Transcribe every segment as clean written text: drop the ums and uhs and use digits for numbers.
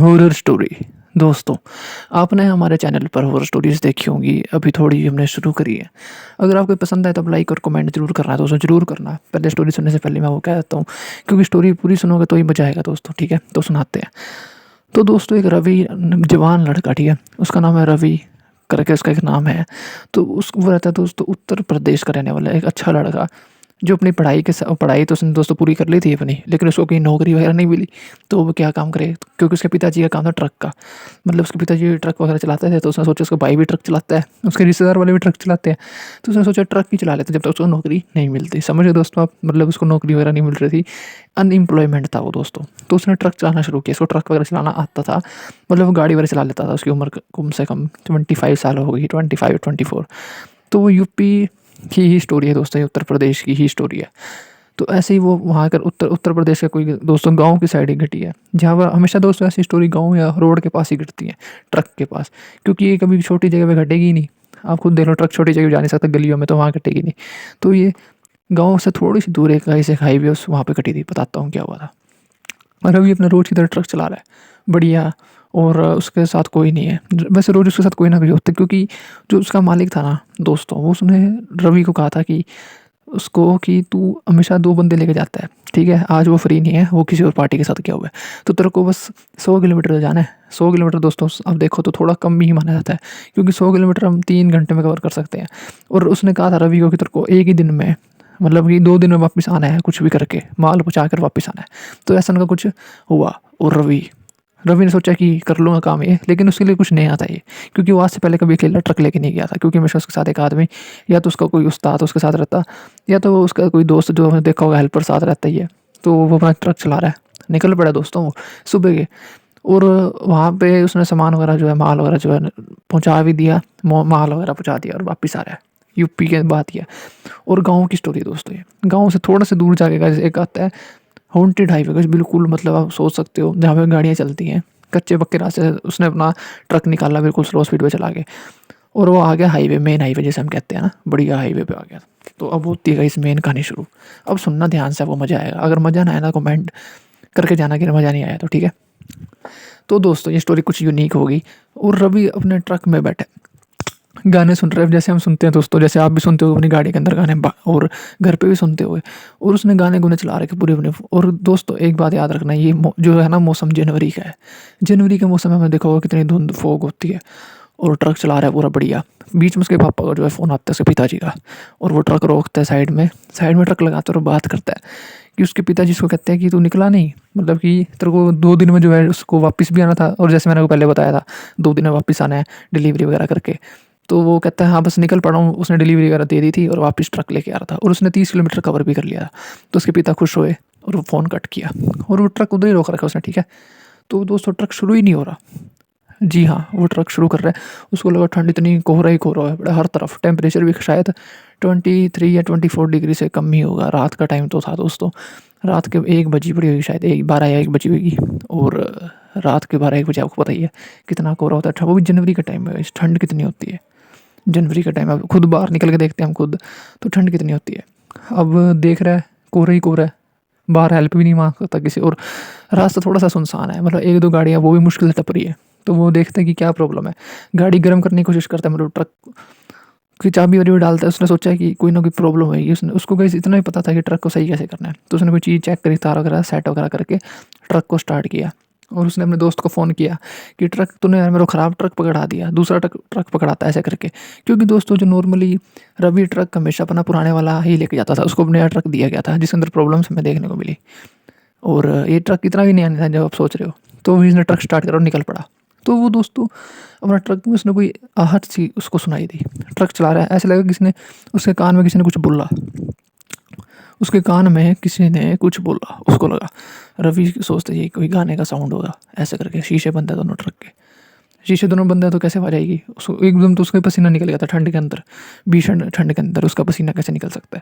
Horror story. दोस्तों, आपने हमारे चैनल पर हॉरर स्टोरीज़ देखी होंगी, अभी थोड़ी हमने शुरू करी है। अगर आपको पसंद आए तो आप लाइक और कमेंट ज़रूर करना है दोस्तों, ज़रूर करना है। पहले स्टोरी सुनने से पहले मैं वो कह देता हूँ, क्योंकि स्टोरी पूरी सुनोगे तो ही मज़ा आएगा दोस्तों, ठीक है? तो सुनाते हैं। तो दोस्तों, एक रवि जवान लड़का, ठीक है? उसका नाम है रवि करके उसका एक नाम है। तो वो रहता है दोस्तों उत्तर प्रदेश का रहने वाला, एक अच्छा लड़का, जो अपनी पढ़ाई तो उसने दोस्तों पूरी कर ली थी अपनी, लेकिन उसको कहीं नौकरी वगैरह नहीं मिली। तो वो क्या काम करे, क्योंकि उसके पिताजी का काम था ट्रक का। मतलब उसके पिताजी ट्रक वगैरह चलाते थे, तो उसने सोचा उसका भाई भी ट्रक चलाता है, उसके रिश्तेदार वाले भी ट्रक चलाते हैं। तो उसने सोचा ट्रक ही चला लेते जब तक उसको नौकरी नहीं मिलती। समझ गए दोस्तों आप? मतलब उसको नौकरी वगैरह नहीं मिल रही थी, अनएम्प्लॉयमेंट था वो दोस्तों। तो उसने ट्रक चलाना शुरू किया, उसको ट्रक वगैरह चलाना आता था। मतलब वो गाड़ी वगैरह चला लेता था। उसकी उम्र कम से कम 25 साल हो गई, 25-24। तो वो यूपी की ही स्टोरी है दोस्तों, ये उत्तर प्रदेश की ही स्टोरी है। तो ऐसे ही वो वहाँ कर उत्तर उत्तर प्रदेश का कोई दोस्तों गाँव की साइड ही घटी है, जहाँ पर हमेशा दोस्तों ऐसी स्टोरी गाँव या रोड के पास ही घटती है, ट्रक के पास। क्योंकि ये कभी छोटी जगह पे घटेगी ही नहीं। आप खुद देख लो, ट्रक छोटी जगह पे जा नहीं सकता गलियों में, तो वहाँ घटेगी नहीं। तो ये गाँव से थोड़ी सी दूर एक ऐसे हाईवे उस वहाँ पे घटी थी। बताता हूँ क्या हुआ था। और अभी अपना रोज़ की तरह ट्रक चला रहा है, बढ़िया। और उसके साथ कोई नहीं है। वैसे रोज़ उसके साथ कोई ना कोई होता है, क्योंकि जो उसका मालिक था ना दोस्तों, वो उसने रवि को कहा था कि उसको कि तू हमेशा 2 बंदे लेके जाता है, ठीक है? आज वो फ्री नहीं है, वो किसी और पार्टी के साथ गया हुआ है, तो तेरे को बस 100 किलोमीटर जाना है। 100 किलोमीटर दोस्तों अब देखो तो थोड़ा कम ही माना जाता है, क्योंकि 100 किलोमीटर हम 3 घंटे में कवर कर सकते हैं। और उसने कहा था रवि को कि तेरे को एक ही दिन में, मतलब कि 2 दिन में वापस आना है, कुछ भी करके माल पहुँचा कर वापस आना है। तो ऐसा उनका कुछ हुआ। और रवि ने सोचा कि कर लूँगा काम ये, लेकिन उसके लिए कुछ नया था ये, क्योंकि वो आज से पहले कभी अकेला ट्रक लेके नहीं गया था। क्योंकि हमेशा उसके साथ एक आदमी, या तो उसका कोई उस्ताद उसके साथ रहता, या तो उसका कोई दोस्त जो हमने देखा होगा हेल्पर साथ रहता ही है। तो वो अपना ट्रक चला रहा है, निकल पड़ा दोस्तों वो सुबह के। और वहाँ पे उसने सामान वगैरह जो है, माल वगैरह जो है पहुँचा भी दिया, माल वगैरह पहुँचा दिया और वापस आ रहा है। यूपी की बात ही है। और गाँव की स्टोरी है दोस्तों ये। गाँव से थोड़ा सा दूर जाके गाइस एक आता है हॉन्टेड हाईवे गाइस, बिल्कुल। मतलब आप सोच सकते हो, जहाँ पे गाड़ियाँ चलती हैं, कच्चे पक्के रास्ते से उसने अपना ट्रक निकाला बिल्कुल स्लो स्पीड पे चला के। और वो आ गया हाईवे, मेन हाईवे जैसे हम कहते हैं ना, बढ़िया हाईवे पे आ गया। तो अब होती है गाइस मेन कहानी शुरू। अब सुनना ध्यान से, वो मज़ा आएगा। अगर मज़ा ना आया ना, कमेंट करके जाना कि मज़ा नहीं आया, तो ठीक है। तो दोस्तों, ये स्टोरी कुछ यूनिक होगी। और रवि अपने ट्रक में बैठे गाने सुन रहे हैं, जैसे हम सुनते हैं दोस्तों, जैसे आप भी सुनते हो अपनी गाड़ी के अंदर गाने, और घर पे भी सुनते हो। और उसने गाने गुने चला रखे पूरे अपने। और दोस्तों एक बात याद रखना, ये जो है ना मौसम जनवरी का है। जनवरी के मौसम में हमें देखा होगा कितनी धुंध फोग होती है। और ट्रक चला रहा है पूरा बढ़िया। बीच में उसके पापा का जो है फ़ोन आता है, उसके पिताजी का। और वो ट्रक रोकता है साइड में ट्रक लगाता है और बात करता है कि उसके पिताजी उसको कहते हैं कि तू निकला नहीं, मतलब कि तेरे को 2 दिन में जो है उसको वापस भी आना था। और जैसे मैंने आपको पहले बताया था, 2 दिन में वापस आना है डिलीवरी वगैरह करके। तो वो कहता है हाँ बस निकल पड़ा हूँ। उसने डिलीवरी वगैरह दे दी थी और वापस ट्रक लेके आ रहा था, और उसने 30 किलोमीटर कवर भी कर लिया था। तो उसके पिता खुश हुए और वो फ़ोन कट किया। और वो ट्रक उधर ही रोक रखा उसने, ठीक है। तो दोस्तों ट्रक शुरू ही नहीं हो रहा। जी हाँ, वो ट्रक शुरू कर रहा है। उसको लगा ठंड इतनी, कोहरा ही कोहरा है बड़ा हर तरफ। टेम्परेचर भी शायद 23 या 24 डिग्री से कम ही होगा। रात का टाइम तो था दोस्तों, रात के 1 बजी पड़ी होगी शायद, 12 या 1 बजी होगी। और रात के 12-1 बजे आपको पता ही है कितना कोहरा होता है। वो भी जनवरी का टाइम है, ठंड कितनी होती है जनवरी का टाइम। अब खुद बाहर निकल के देखते हैं हम खुद, तो ठंड कितनी होती है। अब देख रहा है कोहरा ही कोहरा है, बाहर हेल्प भी नहीं मांग सकता किसी। और रास्ता थोड़ा सा सुनसान है, मतलब 1-2 गाड़ियाँ वो भी मुश्किल से टप रही है। तो वो देखता है कि क्या प्रॉब्लम है, गाड़ी गर्म करने की कोशिश करता है, मतलब ट्रक की चाबी वाबी डालता है। उसने सोचा है कि कोई ना कोई प्रॉब्लम है। उसने उसको गाइस इतना ही पता था कि ट्रक को सही कैसे करना है। तो उसने कोई चीज़ चेक करी, तार वगैरह सेट वगैरह करके ट्रक को स्टार्ट किया। और उसने अपने दोस्त को फ़ोन किया कि ट्रक तूने यार मेरे को ख़राब ट्रक पकड़ा दिया, दूसरा ट्रक पकड़ाता है ऐसे करके। क्योंकि दोस्तों जो नॉर्मली रवि ट्रक हमेशा अपना पुराने वाला ही लेके जाता था, उसको नया ट्रक दिया गया था जिसके अंदर प्रॉब्लम्स हमें देखने को मिली। और ये ट्रक इतना भी नया नहीं था जब आप सोच रहे हो। तो इसने ट्रक स्टार्ट करा और निकल पड़ा। तो वो दोस्तों अपना ट्रक में उसने कोई आहट सी उसको सुनाई दी। ट्रक चला रहा है, ऐसा लगा किसी ने उसके कान में किसी ने कुछ बोला। उसके कान में किसी ने कुछ बोला, उसको लगा। रवि सोचते ये कोई गाने का साउंड होगा, ऐसे करके। शीशे बंद है दोनों ट्रक के, शीशे दोनों बंद है तो कैसे आवाज आएगी उसको। एकदम तो उसका पसीना निकल गया था ठंड के अंदर, भीषण ठंड के अंदर उसका पसीना कैसे निकल सकता है।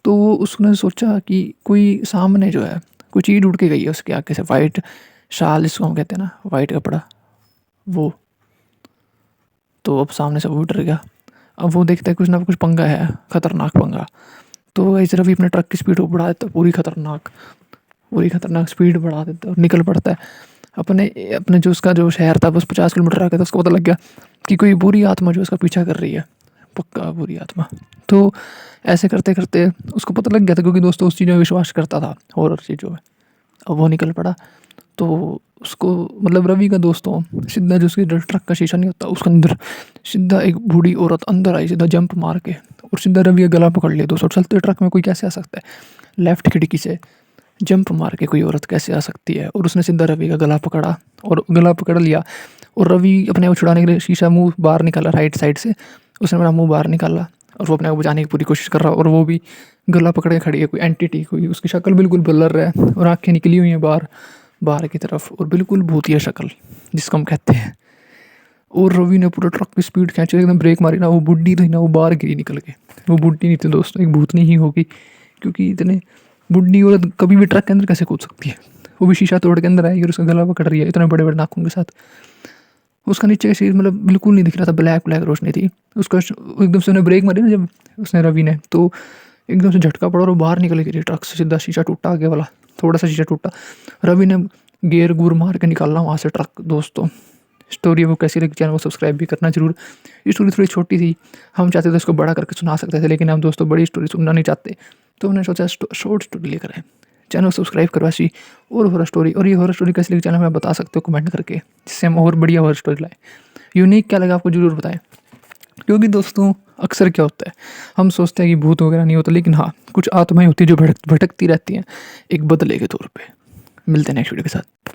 तो उसने सोचा कि कोई सामने जो है कोई चीज़ उड़ के गई है उसके आगे से। वाइट शाल जिसको हम कहते हैं ना, वाइट कपड़ा, वो। तो अब सामने से वो डर गया। अब वो देखता है कुछ ना कुछ पंगा है, खतरनाक पंगा। तो इस रवि अपने ट्रक की स्पीड को बढ़ा देता है, पूरी खतरनाक स्पीड बढ़ा देता है और निकल पड़ता है। अपने अपने जो उसका जो शहर था बस 50 किलोमीटर आगे था, उसको पता लग गया कि कोई बुरी आत्मा जो उसका पीछा कर रही है, पक्का बुरी आत्मा। तो ऐसे करते करते उसको पता लग गया था, क्योंकि दोस्तों उस चीज़ में विश्वास करता था, हॉरर चीज़ों में। अब वो निकल पड़ा। तो उसको मतलब रवि का दोस्तों सीधा जो उसके जो ट्रक का शीशा नहीं होता उसके अंदर सीधा एक बूढ़ी औरत अंदर आई, सीधा जंप मार के और सीधा रवि का गला पकड़ लिया। दोस्तों चलते ट्रक में कोई कैसे आ सकता है, लेफ्ट खिड़की से जंप मार के कोई औरत कैसे आ सकती है। और उसने सीधा रवि का गला पकड़ा और गला पकड़ लिया, और रवि अपने आप छुड़ाने के लिए शीशा मुंह बाहर निकाला राइट साइड से, उसने मेरा मुंह बाहर निकाला और वो अपने आप बचाने की पूरी कोशिश कर रहा, और वो भी गला पकड़ के खड़ी है, कोई एंटिटी, कोई उसकी शक्ल बिल्कुल ब्लर है और आंखें निकली हुई हैं बाहर बाहर की तरफ, और बिल्कुल भूतिया शक्ल जिसको हम कहते हैं। और रवि ने पूरा ट्रक की स्पीड खींची, एकदम ब्रेक मारी ना, वो बुड्ढी थी ना, वो बाहर गिरी निकल के। वो बुड्ढी नहीं थी दोस्तों, एक भूतनी ही होगी, क्योंकि इतने बुड्ढी औरत कभी भी ट्रक के अंदर कैसे कूद सकती है। वो भी शीशा तोड़ के अंदर आएगी और उसका गला पकड़ रही है इतने बड़े बड़े नाखून के साथ। उसका नीचे का शरीर मतलब बिल्कुल नहीं दिख रहा था, ब्लैक ब्लैक रोशनी थी उसका। एकदम से उन्हें ब्रेक मारी ना जब उसने रवि ने, तो एकदम से झटका पड़ा और वो बाहर निकल गई ट्रक से, सीधा शीशा टूटा आगे वाला, थोड़ा सा शीशा टूटा। रवि ने गेयर गुर मार के निकालना वहाँ से ट्रक। दोस्तों स्टोरी वो कैसी लगी, चैनल को सब्सक्राइब भी करना जरूर। ये स्टोरी थोड़ी छोटी थी, हम चाहते थे इसको बड़ा करके सुना सकते थे, लेकिन हम दोस्तों बड़ी स्टोरी सुनना नहीं चाहते, तो हमने सोचा शॉर्ट स्टोरी लेकर आए। चैनल को सब्सक्राइब करवा सी और हॉरर स्टोरी, और ये हॉरर स्टोरी कैसी लगी चैनल में बता सकते हो कमेंट करके, जिससे हम और बढ़िया हॉरर स्टोरी लाए। यूनिक क्या लगा आपको जरूर बताएं, क्योंकि दोस्तों अक्सर क्या होता है, हम सोचते हैं कि भूत वगैरह नहीं होता, लेकिन हाँ कुछ आत्माएं होती हैं जो भटकती रहती हैं एक बदले के तौर पे। मिलते हैं नेक्स्ट वीडियो के साथ।